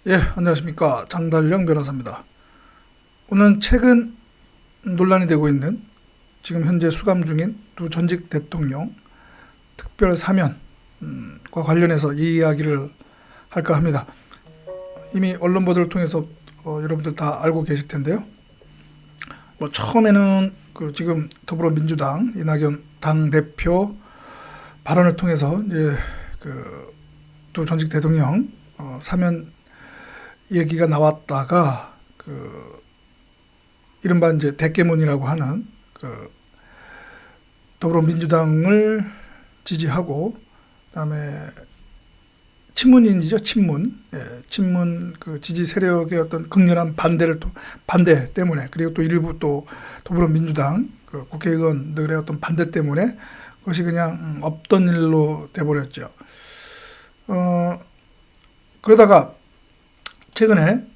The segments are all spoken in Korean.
예, 안녕하십니까. 장달령 변호사입니다. 오늘은 최근 논란이 되고 있는 지금 현재 수감 중인 두 전직 대통령 특별 사면과 관련해서 이 이야기를 할까 합니다. 이미 언론 보도를 통해서 여러분들 다 알고 계실 텐데요. 처음에는 지금 더불어민주당 이낙연 당대표 발언을 통해서 이제 두 전직 대통령 사면 얘기가 나왔다가 이른바 이제 대깨문이라고 하는 더불어민주당을 지지하고 그다음에 친문인이죠, 친문. 예, 친문 지지 세력의 어떤 극렬한 반대 때문에, 그리고 또 일부 또 더불어민주당 국회의원들의 어떤 반대 때문에 그것이 그냥 없던 일로 돼버렸죠. 그러다가 최근에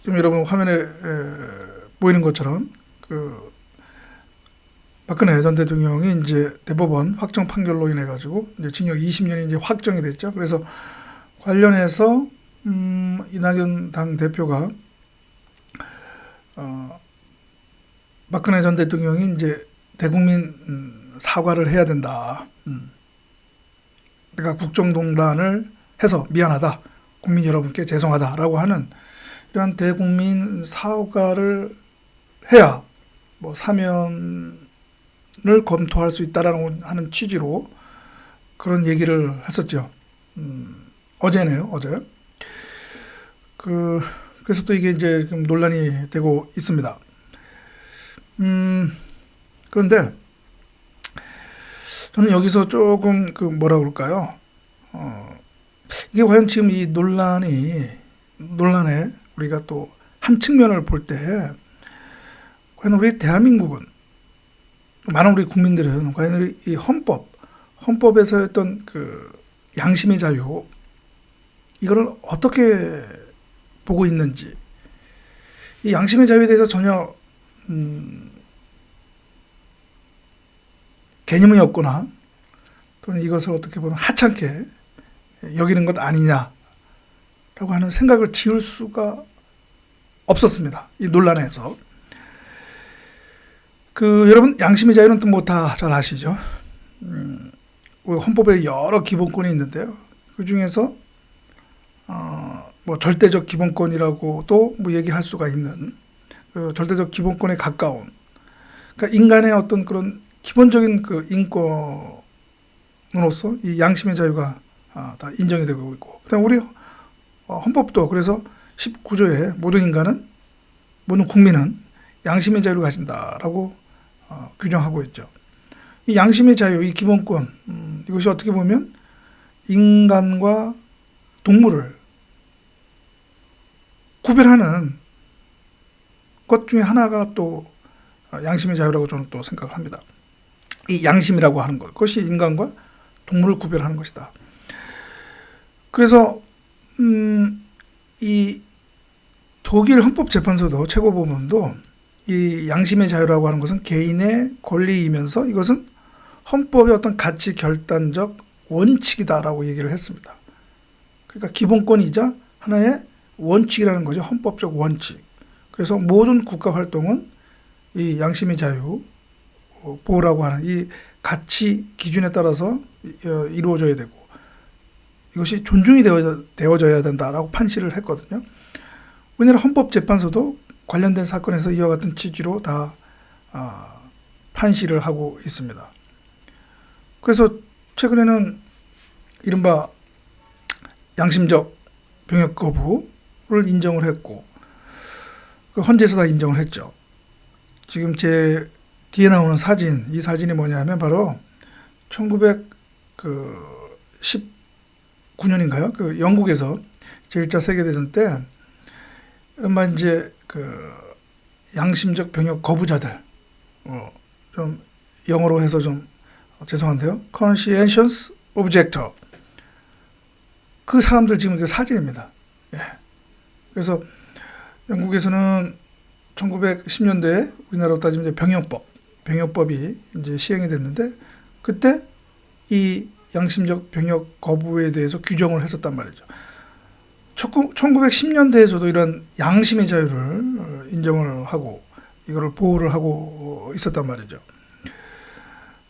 지금 여러분 화면에 보이는 것처럼 박근혜 전 대통령이 이제 대법원 확정 판결로 인해 가지고 이제 징역 20년이 이제 확정이 됐죠. 그래서 관련해서 이낙연 당 대표가 박근혜 전 대통령이 이제 대국민 사과를 해야 된다. 내가 국정농단을 해서 미안하다, 국민 여러분께 죄송하다라고 하는 이러한 대국민 사과를 해야 사면을 검토할 수 있다라는 하는 취지로 그런 얘기를 했었죠. 어제네요, 어제. 그래서 또 이게 이제 지금 논란이 되고 있습니다. 그런데 저는 여기서 조금 뭐라 그럴까요? 이게 과연 지금 이 논란에 우리가 또 한 측면을 볼 때 과연 우리 대한민국은, 많은 우리 국민들은 과연 우리 이 헌법에서 어떤 양심의 자유, 이거를 어떻게 보고 있는지, 이 양심의 자유에 대해서 전혀 개념이 없거나 또는 이것을 어떻게 보면 하찮게 여기는 것 아니냐라고 하는 생각을 지울 수가 없었습니다. 이 논란에서. 여러분 양심의 자유는 또 다 잘 아시죠? 우리 헌법에 여러 기본권이 있는데요. 그 중에서 절대적 기본권이라고도 얘기할 수가 있는 절대적 기본권에 가까운, 그러니까 인간의 어떤 그런 기본적인 인권으로서 이 양심의 자유가 다 인정이 되고 있고, 그다음 우리 헌법도 그래서 19조에 모든 국민은 양심의 자유를 가진다라고 규정하고 있죠. 이 양심의 자유, 이 기본권, 이것이 어떻게 보면 인간과 동물을 구별하는 것 중에 하나가 또 양심의 자유라고 저는 또 생각을 합니다. 이 양심이라고 하는 것, 그것이 인간과 동물을 구별하는 것이다. 그래서 이 독일 헌법재판소도 최고법원도 이 양심의 자유라고 하는 것은 개인의 권리이면서 이것은 헌법의 어떤 가치 결단적 원칙이다라고 얘기를 했습니다. 그러니까 기본권이자 하나의 원칙이라는 거죠. 헌법적 원칙. 그래서 모든 국가 활동은 이 양심의 자유 보호라고 하는 이 가치 기준에 따라서 이루어져야 되고, 이것이 존중이 되어져야 된다라고 판시를 했거든요. 우리나라 헌법재판소도 관련된 사건에서 이와 같은 취지로 다 판시를 하고 있습니다. 그래서 최근에는 이른바 양심적 병역 거부를 인정을 했고, 헌재에서 다 인정을 했죠. 지금 제 뒤에 나오는 사진, 이 사진이 뭐냐면 바로 1919년인가요? 영국에서 제1차 세계대전 때 이른바 이제 양심적 병역 거부자들, 좀 영어로 해서 좀 죄송한데요, conscientious objector, 그 사람들 지금 사진입니다. 예. 그래서 영국에서는 1910년대에 우리나라로 따지면 이제 병역법이 이제 시행이 됐는데, 그때 이 양심적 병역 거부에 대해서 규정을 했었단 말이죠. 1910년대에서도 이런 양심의 자유를 인정을 하고 이거를 보호를 하고 있었단 말이죠.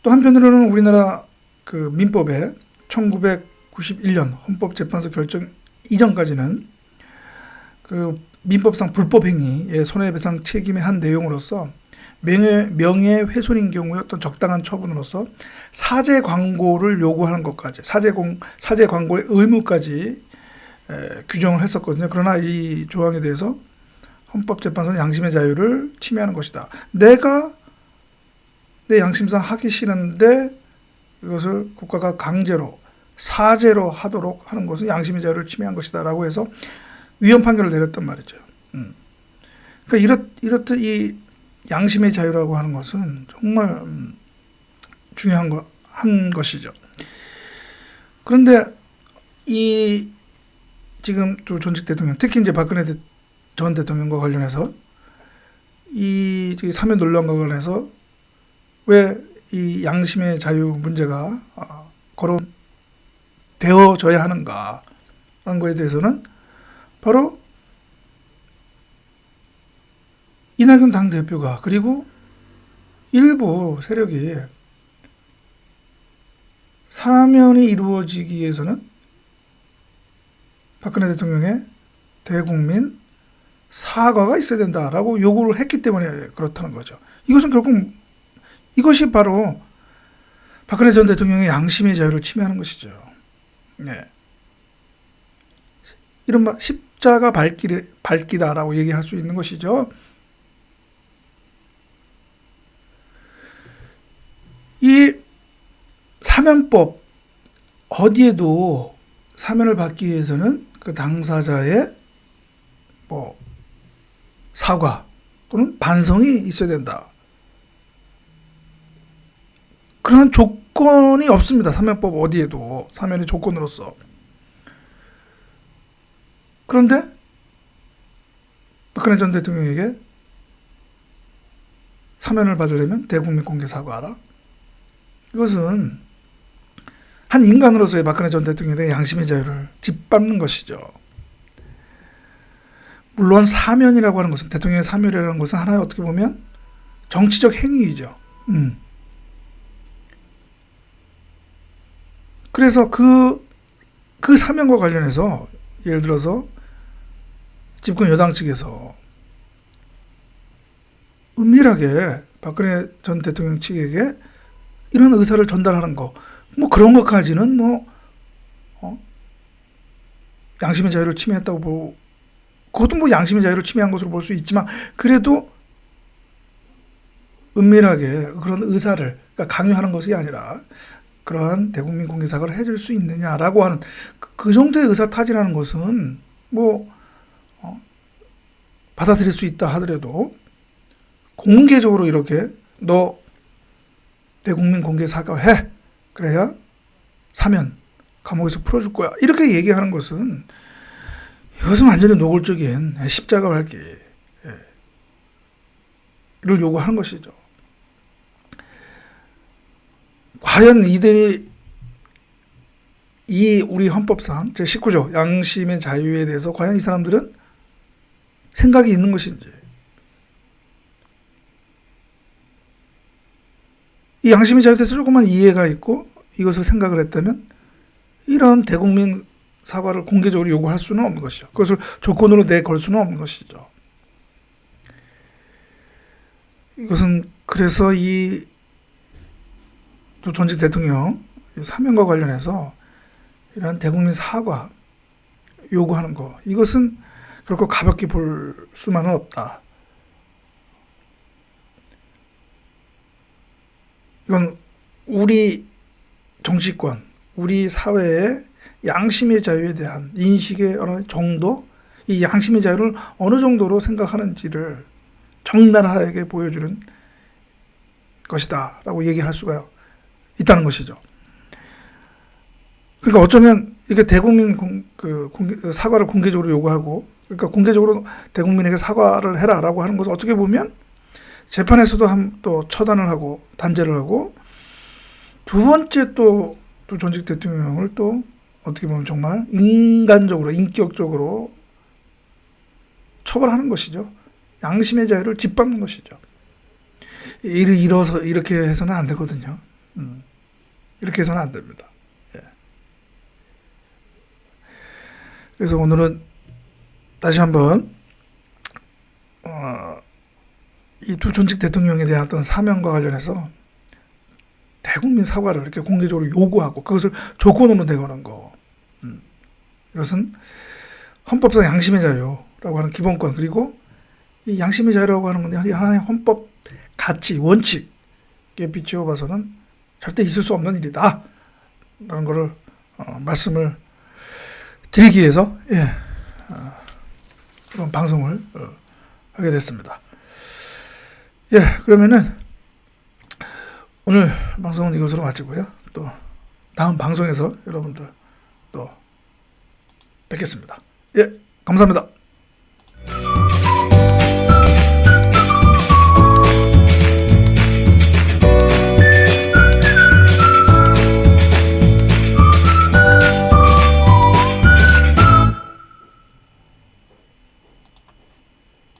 또 한편으로는 우리나라 그 민법에 1991년 헌법재판소 결정 이전까지는 그 민법상 불법 행위의 손해배상 책임의 한 내용으로서 명예훼손인 경우에 어떤 적당한 처분으로서 사제 광고를 요구하는 것까지 사제 광고의 의무까지 규정을 했었거든요. 그러나 이 조항에 대해서 헌법재판소는 양심의 자유를 침해하는 것이다. 내가 내 양심상 하기 싫은데 이것을 국가가 강제로 사제로 하도록 하는 것은 양심의 자유를 침해한 것이다 라고 해서 위헌 판결을 내렸단 말이죠. 그러니까 이렇듯 이 양심의 자유라고 하는 것은 정말 중요한 한 것이죠. 그런데 이 지금 또 전직 대통령, 특히 이제 박근혜 전 대통령과 관련해서 이 사면 논란과 관련해서 왜 이 양심의 자유 문제가 거론되어져야 하는가 하는 거에 대해서는 바로 이낙연 당대표가 그리고 일부 세력이 사면이 이루어지기 위해서는 박근혜 대통령의 대국민 사과가 있어야 된다라고 요구를 했기 때문에 그렇다는 거죠. 이것은 결국 이것이 바로 박근혜 전 대통령의 양심의 자유를 침해하는 것이죠. 네. 이른바 십자가 밝기다라고 얘기할 수 있는 것이죠. 이 사면법 어디에도 사면을 받기 위해서는 그 당사자의 사과 또는 반성이 있어야 된다. 그런 조건이 없습니다. 사면법 어디에도 사면의 조건으로서. 그런데 박근혜 전 대통령에게 사면을 받으려면 대국민 공개 사과하라. 이것은 한 인간으로서의 박근혜 전 대통령에 대한 양심의 자유를 짓밟는 것이죠. 물론 사면이라고 하는 것은, 대통령의 사면이라는 것은 하나의 어떻게 보면 정치적 행위이죠. 그래서 그 사면과 관련해서 예를 들어서 집권 여당 측에서 은밀하게 박근혜 전 대통령 측에게 이런 의사를 전달하는 거, 그런 것까지는 양심의 자유를 침해했다고 그것도 양심의 자유를 침해한 것으로 볼 수 있지만, 그래도 은밀하게 그런 의사를, 그러니까 강요하는 것이 아니라 그러한 대국민 공개 사과를 해줄 수 있느냐라고 하는 그 정도의 의사타진하는 것은 받아들일 수 있다 하더라도 공개적으로 이렇게 너 대국민 공개 사과해, 그래야 사면 감옥에서 풀어줄 거야, 이렇게 얘기하는 것은, 이것은 완전히 노골적인 십자가 밝기를 요구하는 것이죠. 과연 이들이 이 우리 헌법상 제19조 양심의 자유에 대해서 과연 이 사람들은 생각이 있는 것인지, 이 양심의 자유에 대해서 조금만 이해가 있고 이것을 생각을 했다면 이런 대국민 사과를 공개적으로 요구할 수는 없는 것이죠. 그것을 조건으로 내걸 수는 없는 것이죠. 이것은 그래서 또 전직 대통령 사면과 관련해서 이런 대국민 사과 요구하는 거, 이것은 결코 가볍게 볼 수만은 없다. 이건 우리 정치권, 우리 사회의 양심의 자유에 대한 인식의 어느 정도, 이 양심의 자유를 어느 정도로 생각하는지를 적나라하게 보여주는 것이다 라고 얘기할 수가 있다는 것이죠. 그러니까 어쩌면 이게 대국민 사과를 공개적으로 요구하고, 그러니까 공개적으로 대국민에게 사과를 해라라고 하는 것은 어떻게 보면 재판에서도 또 처단을 하고 단죄를 하고, 두 번째 또 또 전직 대통령을 또 어떻게 보면 정말 인간적으로, 인격적으로 처벌하는 것이죠. 양심의 자유를 짓밟는 것이죠. 이렇게 해서는 안 되거든요. 이렇게 해서는 안 됩니다. 예. 그래서 오늘은 다시 한번 이 두 전직 대통령에 대한 어떤 사면과 관련해서 대국민 사과를 이렇게 공개적으로 요구하고 그것을 조건으로 내거는 거. 이것은 헌법상 양심의 자유라고 하는 기본권, 그리고 이 양심의 자유라고 하는 건데 하나의 헌법 가치, 원칙에 비추어 봐서는 절대 있을 수 없는 일이다 라는 것을 말씀을 드리기 위해서 이런 방송을 하게 됐습니다. 그러면은 오늘 방송은 이것으로 마치고요. 또 다음 방송에서 여러분들 또 뵙겠습니다. 감사합니다.